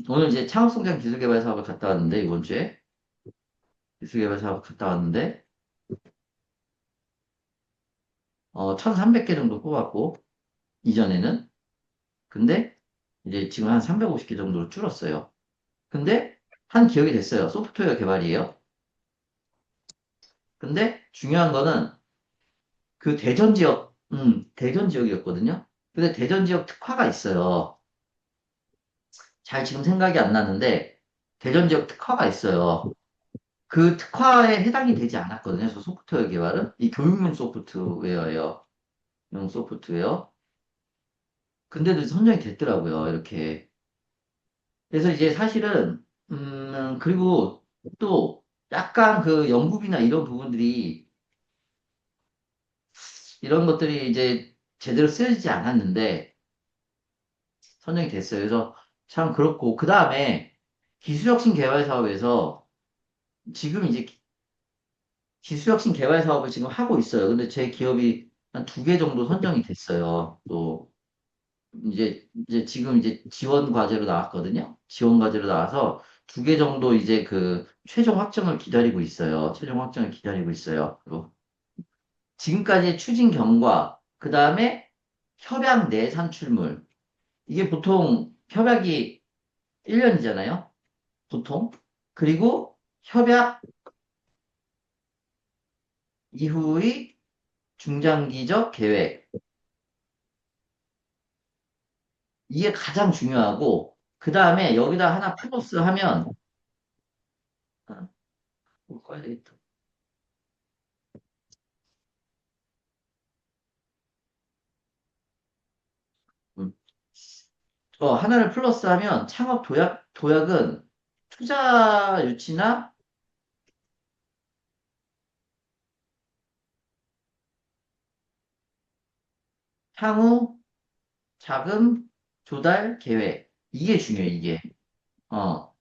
오늘 이제 창업성장 기술개발 사업을 갔다 왔는데, 이번 주에 기술개발 사업 갔다 왔는데, 1,300개 정도 뽑았고, 이전에는. 근데 이제 지금 한 350개 정도로 줄었어요. 근데 한 기업이 됐어요. 소프트웨어 개발이에요. 근데 중요한 거는 그 대전 지역이었거든요. 근데 대전 지역 특화가 있어요. 잘 지금 생각이 안 나는데, 대전 지역 특화가 있어요. 그 특화에 해당이 되지 않았거든요. 저 소프트웨어 개발은. 이 교육용 소프트웨어예요. 용 소프트웨어. 근데도 선정이 됐더라고요. 이렇게. 그래서 이제 사실은, 그리고 또 약간 그 연구비나 이런 부분들이, 이런 것들이 이제 제대로 쓰여지지 않았는데 선정이 됐어요. 그래서 참 그렇고, 그 다음에 기술혁신 개발 사업에서 지금 이제 기술혁신 개발 사업을 지금 하고 있어요. 근데 제 기업이 한 두 개 정도 선정이 됐어요. 또 이제 지금 이제 지원 과제로 나왔거든요. 지원 과제로 나와서 두 개 정도 이제 그 최종 확정을 기다리고 있어요. 최종 확정을 기다리고 있어요. 그리고 지금까지의 추진 경과, 그 다음에 협약 내 산출물. 이게 보통 협약이 1년이잖아요. 보통. 그리고 협약 이후의 중장기적 계획. 이게 가장 중요하고, 그 다음에 여기다 하나 플러스 하면, 꺼야 되겠다. 음. 하나를 플러스하면 창업 도약은 투자 유치나 향후 자금 조달 계획. 이게 중요해, 이게. 어.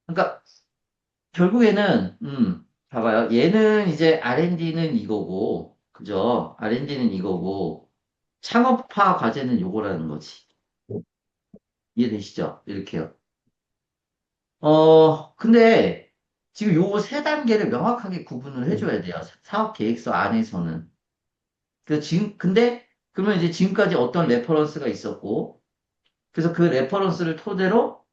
그러니까 결국에는, 봐봐요. 얘는 이제 R&D는 이거고, 그죠? R&D는 이거고, 창업화 과제는 요거라는 거지. 이해되시죠? 이렇게요. 근데 지금 요거 세 단계를 명확하게 구분을 해줘야 돼요. 사업 계획서 안에서는. 근데, 그러면 이제 지금까지 어떤 레퍼런스가 있었고, 그래서 그 레퍼런스를 토대로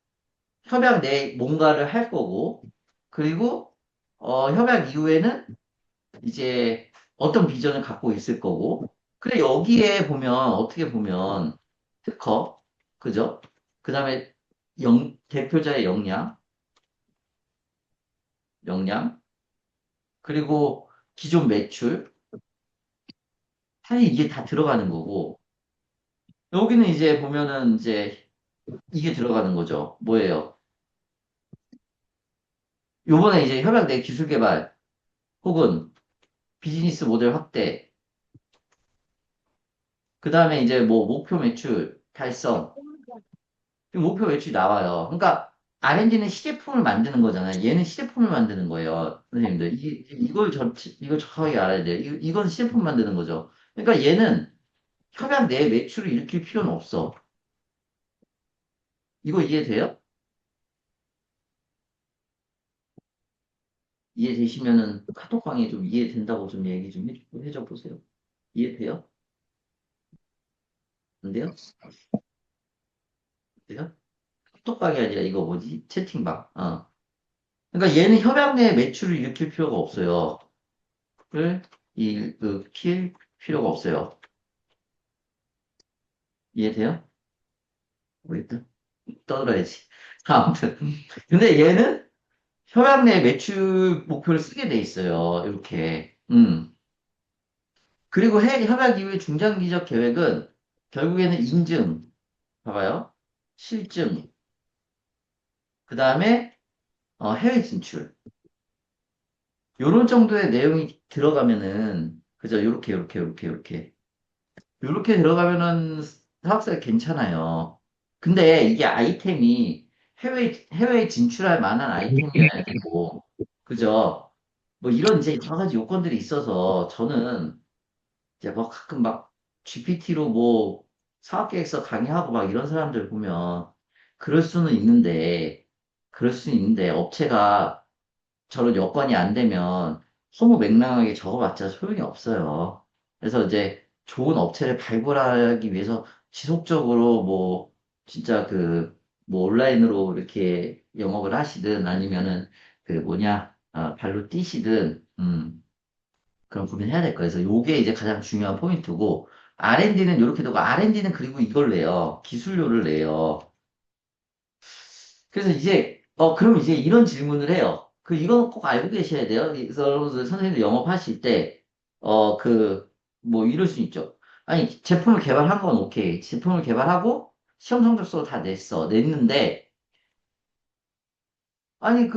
협약 내 뭔가를 할 거고, 그리고, 협약 이후에는 이제 어떤 비전을 갖고 있을 거고, 그래, 여기에 보면, 어떻게 보면, 특허, 그죠? 그 다음에 대표자의 역량, 그리고 기존 매출, 사실 이게 다 들어가는 거고, 여기는 이제 보면은 이제 이게 들어가는 거죠. 뭐예요? 요번에 이제 협약 내 기술 개발 혹은 비즈니스 모델 확대, 그 다음에 이제 뭐 목표 매출 달성, 이 목표 매출이 나와요. 그러니까 R&D는 시제품을 만드는 거잖아요. 얘는 시제품을 만드는 거예요. 선생님들. 이걸 정확하게 알아야 돼요. 이건 시제품 만드는 거죠. 그러니까 얘는 협약 내 매출을 일으킬 필요는 없어. 이거 이해돼요? 이해되시면은 카톡방에 좀 이해된다고 좀 얘기 좀 해줘 보세요. 이해돼요? 안 돼요? 돼요? 카톡방이 아니라 이거 뭐지? 채팅방. 그러니까 얘는 협약 내 매출을 일으킬 필요가 없어요. 킬 필요가 없어요. 이해돼요? 모르겠다. 떠들어야지. 아무튼. 근데 얘는 협약 내 매출 목표를 쓰게 돼 있어요. 이렇게. 그리고 협약 이후의 중장기적 계획은 결국에는 인증, 봐봐요. 실증, 그 다음에 해외 진출. 요런 정도의 내용이 들어가면은, 그죠? 요렇게 들어가면은 사업자가 괜찮아요. 근데 이게 아이템이 해외에 진출할 만한 아이템이어야 되고, 그죠? 뭐 이런 이제 여러 가지 요건들이 있어서 저는 이제 뭐 가끔 막 GPT로 뭐 사업계획서 강의하고 막 이런 사람들 보면 그럴 수는 있는데, 그럴 수는 있는데 업체가 저런 여건이 안 되면 소무맹랑하게 적어봤자 소용이 없어요. 그래서 이제 좋은 업체를 발굴하기 위해서 지속적으로 뭐 진짜 그 뭐 온라인으로 이렇게 영업을 하시든 아니면은 그 뭐냐 발로 뛰시든 그런 고민해야 될 거예요. 그래서 요게 이제 가장 중요한 포인트고 R&D는 이렇게 되고 R&D는 그리고 이걸 내요. 기술료를 내요. 그래서 이제, 그럼 이제 이런 질문을 해요. 이건 꼭 알고 계셔야 돼요. 그래서 여러분들 선생님들 영업하실 때, 뭐, 이럴 수 있죠. 아니, 제품을 개발한 건 오케이. 제품을 개발하고, 시험 성적서 다 냈어. 냈는데, 아니,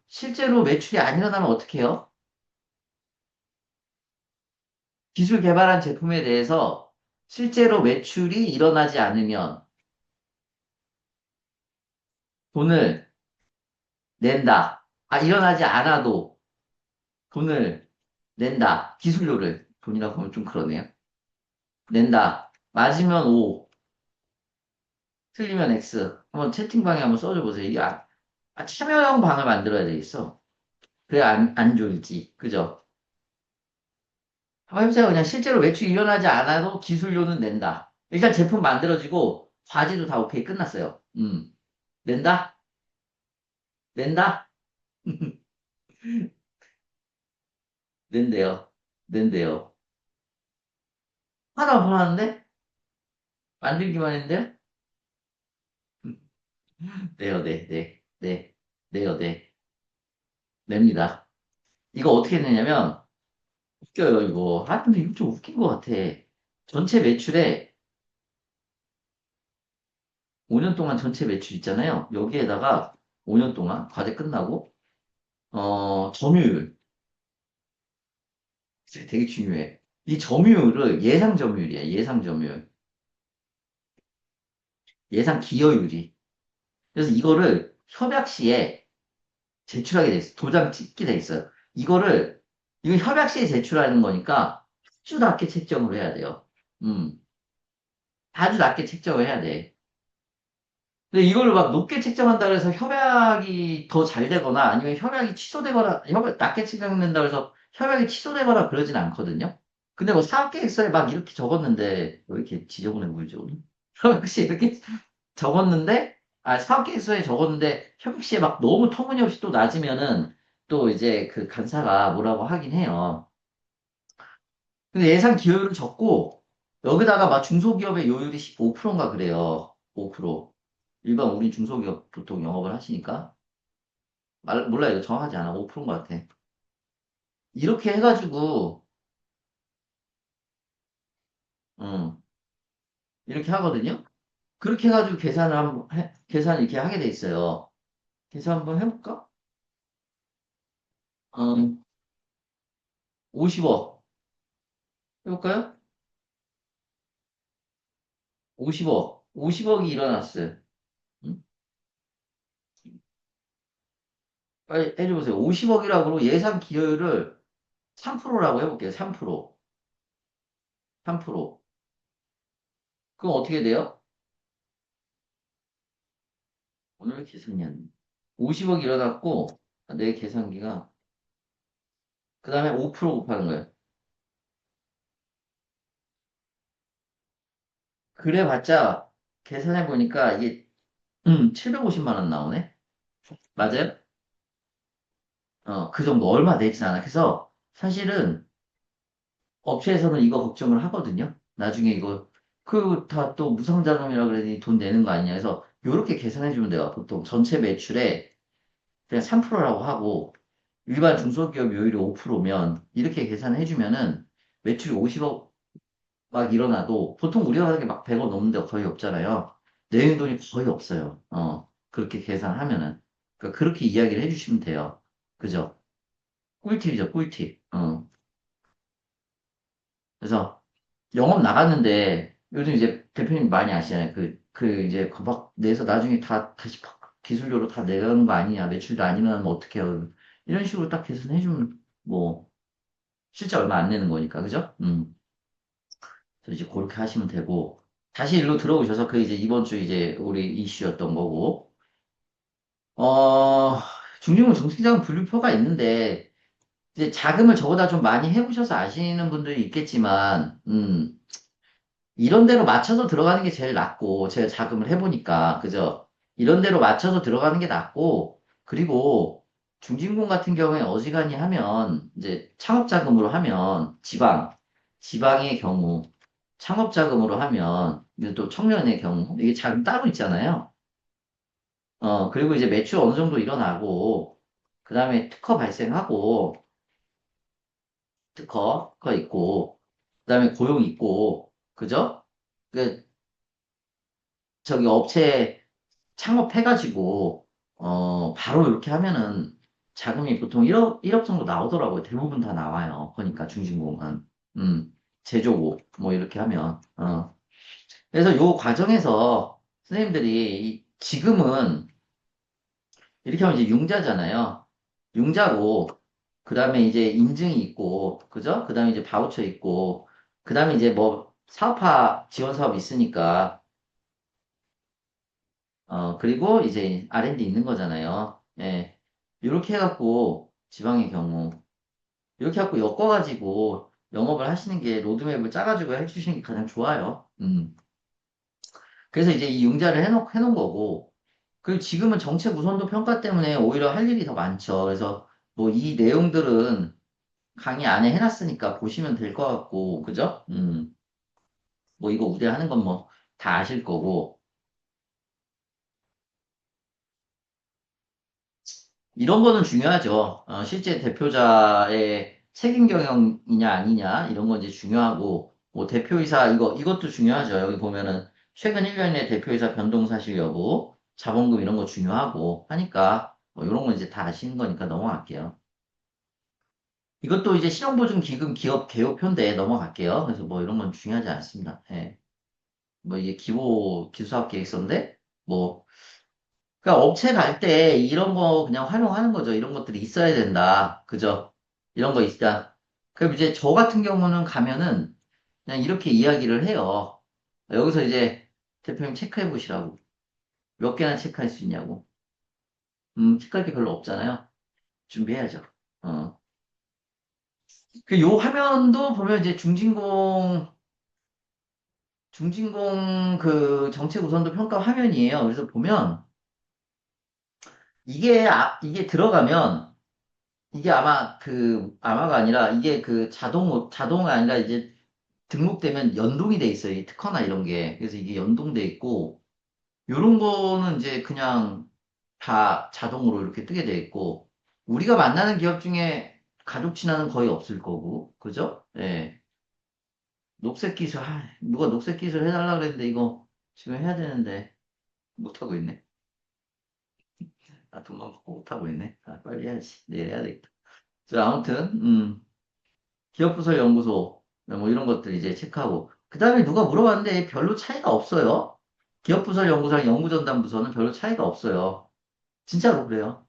실제로 매출이 안 일어나면 어떻게 해요? 기술 개발한 제품에 대해서 실제로 매출이 일어나지 않으면 돈을 낸다. 일어나지 않아도 돈을 낸다. 기술료를. 돈이라고 하면 좀 그러네요. 낸다. 맞으면 O, 틀리면 X. 한번 채팅방에 한번 써줘 보세요. 이게 참여형 방을 만들어야 되겠어. 그래, 안 졸지. 그죠? 한번 해보세요. 그냥 실제로 매출이 일어나지 않아도 기술료는 낸다. 일단 제품 만들어지고, 과제도 다 오케이 끝났어요. 낸다? 낸다? 낸대요. 낸대요. 하나 안 팔았는데? 만들기만 했는데? 네요, 네, 네, 네. 네요, 네. 냅니다. 이거 어떻게 내냐면, 웃겨요, 이거. 근데 이거 좀 웃긴 것 같아. 전체 매출에 5년 동안 전체 매출 있잖아요. 여기에다가 5년 동안 과제 끝나고, 점유율. 되게 중요해. 이 점유율을 예상 점유율이야, 예상 점유율. 예상 기여율이. 그래서 이거를 협약 시에 제출하게 돼 있어. 도장 찍게 돼 있어요. 이거 협약 시에 제출하는 거니까 아주 낮게 책정을 해야 돼요. 음, 아주 낮게 책정을 해야 돼. 근데 이걸 막 높게 책정한다 그래서 협약이 더 잘 되거나 아니면 협약이 취소되거나, 낮게 책정된다 그래서 협약이 취소되거나 그러진 않거든요. 근데 뭐 사업계획서에 막 이렇게 적었는데, 왜 이렇게 지저분해 보이죠, 오늘? 혹시 이렇게 적었는데, 사업계획서에 적었는데, 협약시에 막 너무 터무니없이 또 낮으면은, 또 이제 그 간사가 뭐라고 하긴 해요. 근데 예상 기여율은 적고, 여기다가 막 중소기업의 요율이 15%인가 그래요. 5%. 일반 우리 중소기업 보통 영업을 하시니까. 몰라, 이거 정확하지 않아. 5%인 것 같아. 이렇게 해가지고, 음, 이렇게 하거든요. 그렇게 해가지고 계산 이렇게 하게 돼 있어요. 계산 한번 해볼까? 50억. 해볼까요? 50억. 50억이 일어났어요. 응? 빨리 해줘보세요. 50억이라고 예상 기여율을 3%라고 해볼게요. 3%. 3%. 그럼 어떻게 돼요? 오늘 계산이 안 돼. 50억 일어났고, 내 계산기가, 그 다음에 5% 곱하는 거예요. 그래 봤자, 계산해보니까 이게, 750만 원 나오네? 맞아요? 그 정도 얼마 내진 않아. 그래서, 사실은, 업체에서는 이거 걱정을 하거든요. 나중에 이거, 다 또 무상자금이라 그러니 돈 내는 거 아니냐 해서, 요렇게 계산해주면 돼요. 보통 전체 매출에 그냥 3%라고 하고, 일반 중소기업 요율이 5%면, 이렇게 계산해주면은, 매출이 50억 막 일어나도 보통 우리가 하는 게 막 100억 넘는 데가 거의 없잖아요. 내는 돈이 거의 없어요. 그렇게 계산하면은. 그러니까 그렇게 이야기를 해주시면 돼요. 그죠? 꿀팁이죠, 꿀팁. 그래서 영업 나갔는데 요즘 이제 대표님 많이 아시잖아요. 이제 막 내서 나중에 다시 기술료로 다 내가는 거 아니냐. 매출도 안 일어나면 어떡해요. 이런 식으로 딱 계산해주면 뭐 실제 얼마 안 내는 거니까. 그죠? 그래서 이제 그렇게 하시면 되고, 다시 일로 들어오셔서 그 이제 이번 주 이제 우리 이슈였던 거고, 어, 중증은 정책자금 분류표가 있는데, 이제 자금을 저보다 좀 많이 해보셔서 아시는 분들이 있겠지만, 이런 데로 맞춰서 들어가는 게 제일 낫고, 제가 자금을 해보니까, 그죠? 이런 데로 맞춰서 들어가는 게 낫고, 그리고 중진공 같은 경우에 어지간히 하면, 이제 창업자금으로 하면, 지방의 경우, 창업자금으로 하면, 이제 또 청년의 경우, 이게 자금 따로 있잖아요. 그리고 이제 매출 어느 정도 일어나고, 그 다음에 특허 있고, 그 다음에 고용 있고, 그죠? 그, 저기 업체 창업해가지고, 바로 이렇게 하면은 자금이 보통 1억 정도 나오더라고요. 대부분 다 나와요. 그러니까 중진공은. 제조고, 뭐 이렇게 하면. 그래서 요 과정에서 선생님들이 지금은 이렇게 하면 이제 융자잖아요. 융자고, 그 다음에 이제 인증이 있고, 그죠? 그 다음에 이제 바우처 있고, 그 다음에 이제 뭐 사업화 지원 사업 있으니까, 그리고 이제 R&D 있는 거잖아요. 예. 이렇게 해갖고, 지방의 경우, 이렇게 해갖고 엮어가지고 영업을 하시는 게 로드맵을 짜가지고 해주시는 게 가장 좋아요. 그래서 이제 이 융자를 해놓은 거고, 그리고 지금은 정책 우선도 평가 때문에 오히려 할 일이 더 많죠. 그래서 뭐 이 내용들은 강의 안에 해놨으니까 보시면 될 것 같고, 그죠? 뭐 이거 우대하는 건 뭐 다 아실 거고, 이런 거는 중요하죠. 실제 대표자의 책임 경영이냐 아니냐 이런 건 이제 중요하고 뭐 대표이사 이것도 중요하죠. 여기 보면은 최근 1년 내 대표이사 변동 사실 여부, 자본금 이런 거 중요하고 하니까 뭐 이런 건 이제 다 아시는 거니까 넘어갈게요. 이것도 이제 실용보증기금 기업 개요표인데 넘어갈게요. 그래서 뭐 이런 건 중요하지 않습니다. 예. 뭐 이게 기수학 계획서인데 뭐 그러니까 업체 갈 때 이런 거 그냥 활용하는 거죠. 이런 것들이 있어야 된다. 그죠? 이런 거 있다. 그럼 이제 저 같은 경우는 가면은 그냥 이렇게 이야기를 해요. 여기서 이제 대표님 체크해 보시라고. 몇 개나 체크할 수 있냐고. 체크할 게 별로 없잖아요. 준비해야죠. 어. 그 요 화면도 보면 이제 중진공 그 정책 우선도 평가 화면이에요. 그래서 보면 이게 들어가면 이게 아마가 아니라 이게 그 자동이 아니라 이제 등록되면 연동이 돼 있어요. 이 특허나 이런 게. 그래서 이게 연동돼 있고, 요런 거는 이제 그냥 다 자동으로 이렇게 뜨게 돼 있고, 우리가 만나는 기업 중에 가족 친화는 거의 없을 거고, 그죠? 예. 녹색 기술, 누가 녹색 기술 해달라 그랬는데 이거 지금 해야 되는데 못하고 있네. 돈만 받고 못하고 있네. 빨리 해야지. 내일 해야 되겠다. 자, 아무튼, 기업부설 연구소, 뭐 이런 것들 이제 체크하고. 그 다음에 누가 물어봤는데 별로 차이가 없어요. 기업부설연구소랑 연구전담부서는 별로 차이가 없어요. 진짜로 그래요.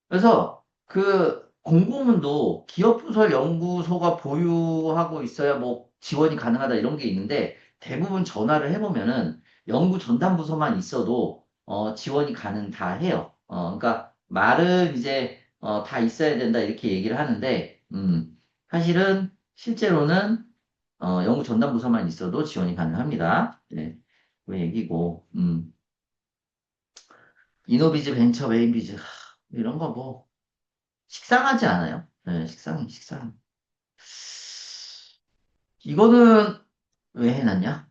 그래서 그 공고문도 기업부설연구소가 보유하고 있어야 뭐 지원이 가능하다 이런 게 있는데 대부분 전화를 해보면은 연구전담부서만 있어도 지원이 가능 다 해요. 그러니까 말은 이제 다 있어야 된다 이렇게 얘기를 하는데 사실은 실제로는 연구 전담부서만 있어도 지원이 가능합니다. 네, 그 얘기고, 이노비즈, 벤처, 메인비즈, 이런 거 뭐, 식상하지 않아요? 네, 식상. 이거는 왜 해놨냐?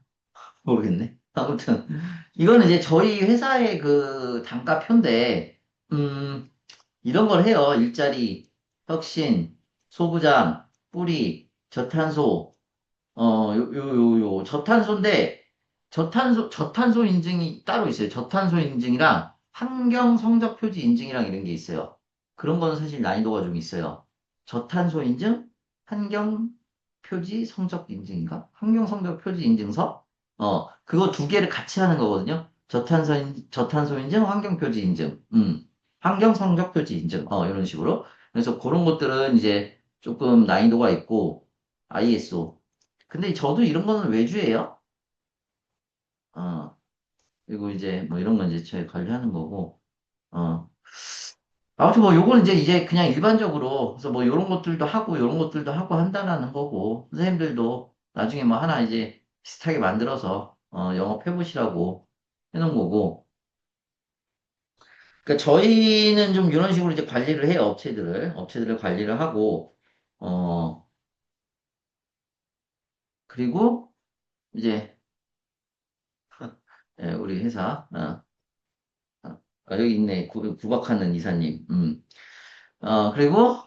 모르겠네. 아무튼, 이거는 이제 저희 회사의 그 단가표인데, 음, 이런 걸 해요. 일자리, 혁신, 소부장, 뿌리, 저탄소, 저탄소인데, 저탄소 인증이 따로 있어요. 저탄소 인증이랑 환경 성적 표지 인증이랑 이런 게 있어요. 그런 거는 사실 난이도가 좀 있어요. 저탄소 인증, 환경 표지 성적 인증인가? 환경 성적 표지 인증서? 그거 두 개를 같이 하는 거거든요. 저탄소 인증, 환경 표지 인증. 환경 성적 표지 인증. 이런 식으로. 그래서 그런 것들은 이제 조금 난이도가 있고, ISO. 근데 저도 이런 거는 외주예요. 어, 그리고 이제 뭐 이런 건 이제 저희 관리하는 거고, 어. 아무튼 뭐 요거는 이제 그냥 일반적으로, 그래서 뭐 요런 것들도 하고, 요런 것들도 하고 한다라는 거고, 선생님들도 나중에 뭐 하나 이제 비슷하게 만들어서, 영업해보시라고 해놓은 거고, 그러니까 저희는 좀 이런 식으로 이제 관리를 해요, 업체들을 관리를 하고, 어, 그리고 이제, 예, 우리 회사, 여기 있네, 구박하는 이사님, 그리고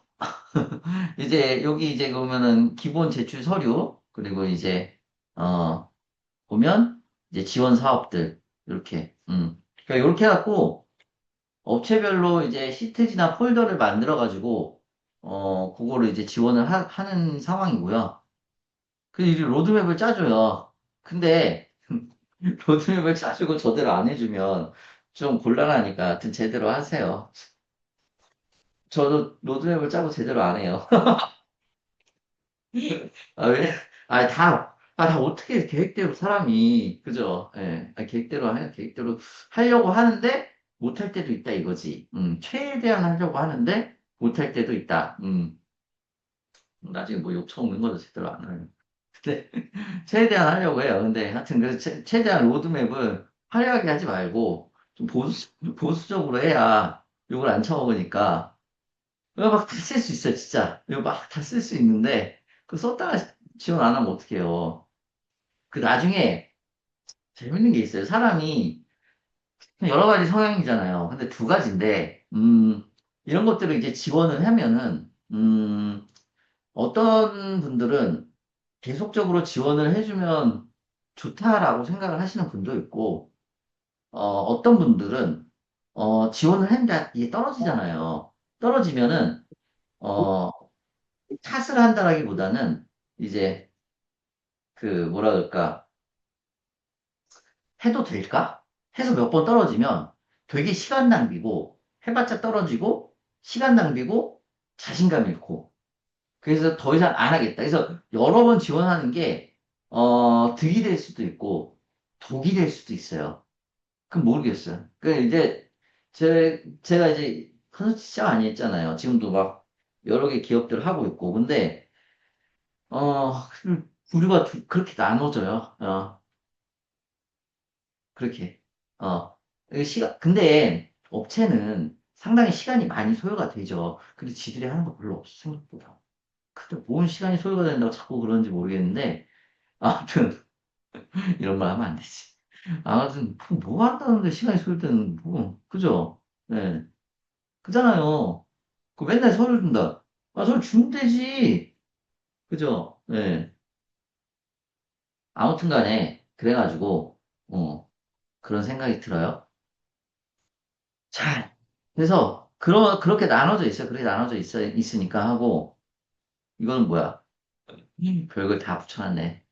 이제 여기 이제 보면은 기본 제출 서류, 그리고 이제, 보면 이제 지원 사업들, 이렇게, 그러니까 이렇게 해갖고, 업체별로 이제 시트지나 폴더를 만들어가지고, 그거를 이제 지원을 하는 상황이고요. 그래서 이 로드맵을 짜줘요. 근데 로드맵을 짜주고 저대로 안 해주면 좀 곤란하니까 하여튼 제대로 하세요. 저도 로드맵을 짜고 제대로 안 해요. 아, 왜? 다 어떻게 계획대로 사람이, 그죠? 예, 계획대로 하려고 하는데 못할 때도 있다 이거지. 최대한 하려고 하는데 못할 때도 있다. 나중에 뭐 욕 처먹는 거도 제대로 안 해요. 근데 최대한 하려고 해요. 근데 하여튼 그래서 최대한 로드맵을 화려하게 하지 말고 좀 보수적으로 해야 욕을 안 처먹으니까 이거 막 다 쓸 수 있어요, 진짜. 이거 막 다 쓸 수 있는데 그 썼다가 지원 안 하면 어떡해요. 그 나중에 재밌는 게 있어요. 사람이 여러 가지 성향이잖아요. 근데 두 가지인데 이런 것들을 이제 지원을 하면은 어떤 분들은 계속적으로 지원을 해주면 좋다라고 생각을 하시는 분도 있고, 어떤 분들은, 지원을 했는데 이게 떨어지잖아요. 떨어지면은, 어, 탓을 한다라기보다는, 이제, 뭐라 그럴까, 해도 될까? 해서 몇 번 떨어지면 되게 시간 낭비고, 해봤자 떨어지고, 시간 낭비고, 자신감 잃고, 그래서 더 이상 안 하겠다. 그래서 여러 번 지원하는 게, 득이 될 수도 있고, 독이 될 수도 있어요. 그건 모르겠어요. 그 이제, 제가 이제 컨설팅 시작 많이 했잖아요. 지금도 막 여러 개 기업들 하고 있고. 근데, 부류가 그렇게 나눠져요. 그렇게. 이게 근데 업체는 상당히 시간이 많이 소요가 되죠. 근데 지들이 하는 거 별로 없어, 생각보다. 근데 뭔 시간이 소요가 된다고 자꾸 그러는지 모르겠는데, 아무튼, 이런 말 하면 안 되지. 아무튼, 뭐 한다는데 시간이 소요되는, 뭐, 그죠? 네. 그잖아요. 그 맨날 서류 준다. 서류 주면 되지. 그죠? 네. 아무튼 간에, 그래가지고, 그런 생각이 들어요. 자, 그래서, 그렇게 나눠져 있어요. 그렇게 나눠져 있으니까 하고, 이거는 뭐야? 별걸 다 붙여놨네.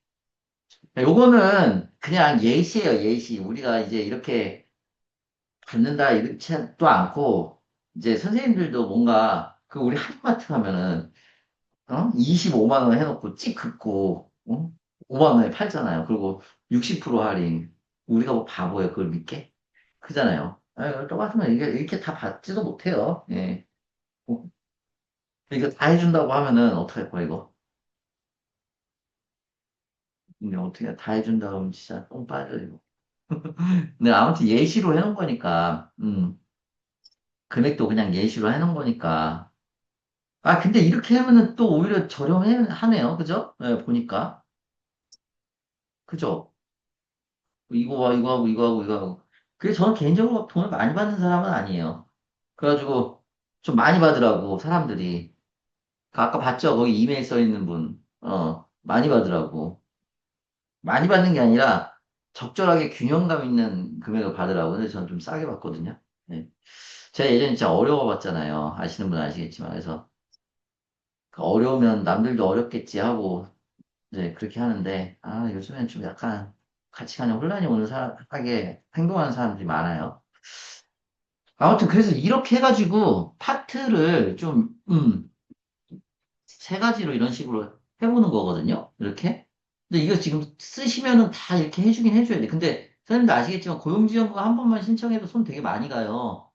요거는 그냥 예시예요, 예시. 우리가 이제 이렇게 받는다 이렇지도 않고, 이제 선생님들도 뭔가, 우리 한마트 가면은, 25만 원 해놓고 찍 긋고, 5만 원에 팔잖아요. 그리고 60% 할인. 우리가 뭐 바보예요, 그걸 믿게? 그잖아요. 똑같으면 이게 이렇게 다 받지도 못해요. 예. 어, 이거 다 해준다고 하면은 어떡할 거야, 이거? 근데 어떻게 다 해준다고 하면 진짜 똥 빠져, 이거. 근데 아무튼 예시로 해놓은 거니까, 금액도 그냥 예시로 해놓은 거니까. 근데 이렇게 하면은 또 오히려 저렴하네요. 그죠? 예, 보니까. 그죠? 이거 하고, 이거 하고, 이거 하고. 그래서 저는 개인적으로 돈을 많이 받는 사람은 아니에요. 그래가지고, 좀 많이 받으라고, 사람들이. 아까 봤죠? 거기 이메일 써 있는 분. 많이 받으라고. 많이 받는 게 아니라, 적절하게 균형감 있는 금액을 받으라고. 근데 저는 좀 싸게 받거든요. 네. 제가 예전에 진짜 어려워봤잖아요. 아시는 분은 아시겠지만. 그래서, 어려우면 남들도 어렵겠지 하고, 이제 그렇게 하는데, 요즘엔 좀 약간 가치관에 혼란이 오는 하게 행동하는 사람들이 많아요. 아무튼 그래서 이렇게 해가지고 파트를 좀, 세 가지로 이런 식으로 해보는 거거든요. 이렇게. 근데 이거 지금 쓰시면은 다 이렇게 해주긴 해줘야 돼. 근데 선생님도 아시겠지만 고용지원금 한 번만 신청해도 손 되게 많이 가요.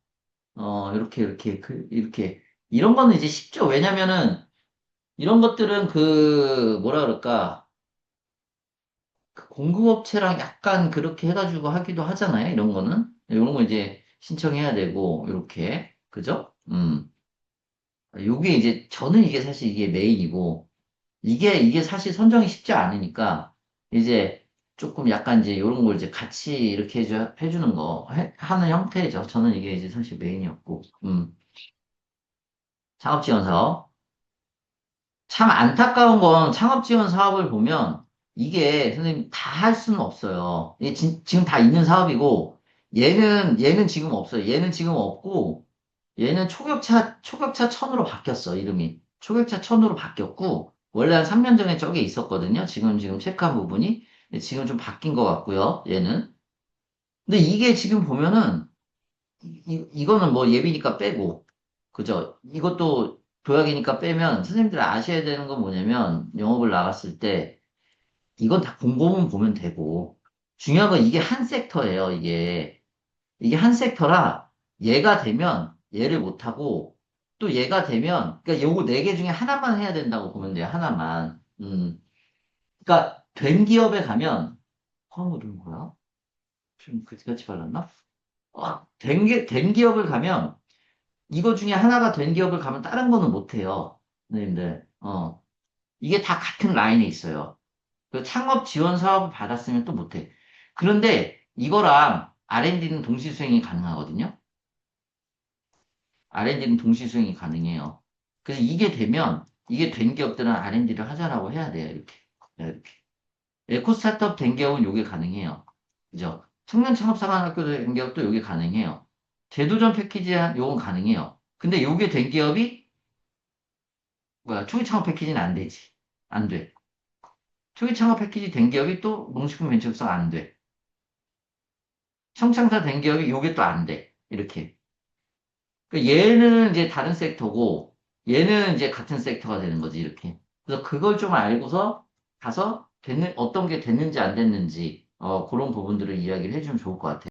이렇게. 이런 거는 이제 쉽죠. 왜냐면은 이런 것들은 뭐라 그럴까. 그 공급업체랑 약간 그렇게 해가지고 하기도 하잖아요. 이런 거는. 이런 거 이제 신청해야 되고, 이렇게. 그죠? 요게 이제, 저는 이게 사실 이게 메인이고, 이게 사실 선정이 쉽지 않으니까, 이제 조금 약간 이제 이런 걸 이제 같이 이렇게 해주는 거, 하는 형태죠. 저는 이게 이제 사실 메인이었고, 창업지원 사업. 참 안타까운 건 창업지원 사업을 보면 이게 선생님 다 할 수는 없어요. 이게 지금 다 있는 사업이고 얘는 지금 없어요. 얘는 지금 없고 얘는 초격차 천으로 바뀌었어, 이름이. 초격차 천으로 바뀌었고 원래 한 3년 전에 저게 있었거든요. 지금 체크한 부분이. 근데 지금 좀 바뀐 것 같고요. 얘는. 근데 이게 지금 보면은 이거는 뭐 예비니까 빼고, 그죠? 이것도 도약이니까 빼면 선생님들 아셔야 되는 건 뭐냐면 영업을 나갔을 때 이건 다 공고문 보면 되고 중요한 건 이게 한 섹터예요. 이게 한 섹터라 얘가 되면 얘를 못하고 또 얘가 되면 그러니까 요거 네 개 중에 하나만 해야 된다고 보면 돼요. 하나만. 그러니까 된 기업에 가면 화물은 뭐야? 좀 그지같이 발랐나? 된 기업을 가면 이거 중에 하나가 된 기업을 가면 다른 거는 못 해요. 선생님들. 이게 다 같은 라인에 있어요. 그 창업 지원 사업을 받았으면 또 못 해. 그런데 이거랑 R&D는 동시 수행이 가능하거든요. R&D는 동시 수행이 가능해요. 그래서 이게 된 기업들은 R&D를 하자라고 해야 돼요. 이렇게. 네, 이렇게. 에코 스타트업 된 기업은 요게 가능해요. 그죠? 청년 창업사관학교 된 기업도 요게 가능해요. 재도전 패키지 요건 가능해요. 근데 요게 된 기업이 초기 창업 패키지는 안 되지. 안 돼. 초기 창업 패키지 된 기업이 또 농식품 벤처업성 안 돼. 청창사 된 기업이 요게 또 안 돼. 이렇게. 그러니까 얘는 이제 다른 섹터고, 얘는 이제 같은 섹터가 되는 거지, 이렇게. 그래서 그걸 좀 알고서 가서 어떤 게 됐는지 안 됐는지, 그런 부분들을 이야기를 해주면 좋을 것 같아요.